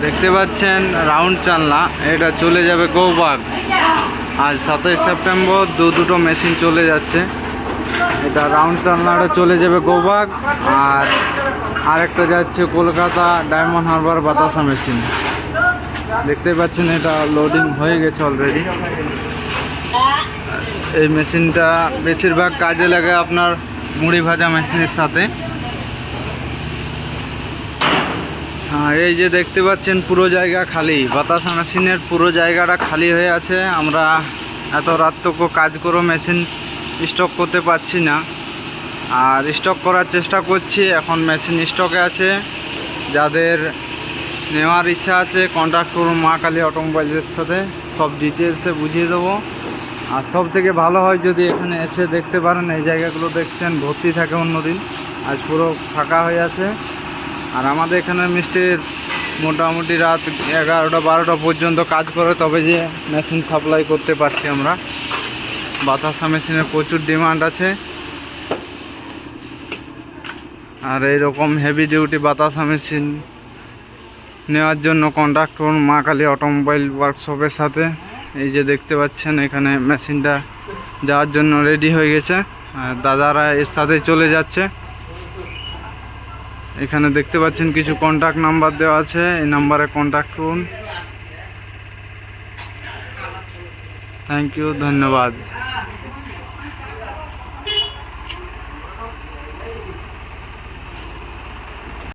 দেখতে পাচ্ছেন রাউন্ড চালনা, এটা চলে যাবে গৌবাগ। আজ 27 সেপ্টেম্বর দুটো মেশিন চলে যাচ্ছে। এটা রাউন্ড চালনাটা চলে যাবে গৌবাগ, আর আরেকটা যাচ্ছে কলকাতা ডায়মন্ড হারবার বাতাসা মেশিন। দেখতে পাচ্ছেন এটা লোডিং হয়ে গেছে অলরেডি। এই মেশিনটা বেশিরভাগ কাজে লাগে আপনার মুড়ি ভাজা মেশিনের সাথে। এই যে দেখতে পাচ্ছেন পুরো জায়গা খালি, বাতাসা মেশিনের পুরো জায়গাটা খালি হয়ে আছে। আমরা এত রাত্রক কাজ করে মেশিন স্টক করতে পারছি না, আর স্টক করার চেষ্টা করছি। এখন মেশিন স্টকে আছে, যাদের নেওয়ার ইচ্ছা আছে কন্ট্যাক্ট করুন মা কালী অটোমোবাইলের সাথে, সব ডিটেলসে বুঝিয়ে দেবো। আর সব থেকে ভালো হয় যদি এখানে এসে দেখতে পারেন। এই জায়গাগুলো দেখছেন ভর্তি থাকে অন্যদিন, আজ পুরো ফাঁকা হয়ে আছে। আর আমাদের এখানে মিস্ত্রির মোটামুটি রাত 11টা 12টা পর্যন্ত কাজ করে, তবে যে মেশিন সাপ্লাই করতে পারছি আমরা। বাতাসা মেশিনের প্রচুর ডিমান্ড আছে, আর এইরকম হেভি ডিউটি বাতাসা মেশিন নেওয়ার জন্য কন্ট্যাক্ট করুন মা কালী অটোমোবাইল ওয়ার্কশপের সাথে। এই যে দেখতে পাচ্ছেন এখানে মেশিনটা যাওয়ার জন্য রেডি হয়ে গেছে, দাদারা এর সাথে চলে যাচ্ছে। এখানে দেখতে পাচ্ছেন কিছু কন্ট্যাক্ট নাম্বার দেওয়া আছে, এই নাম্বারে কন্ট্যাক্ট করুন। থ্যাংক ইউ, ধন্যবাদ।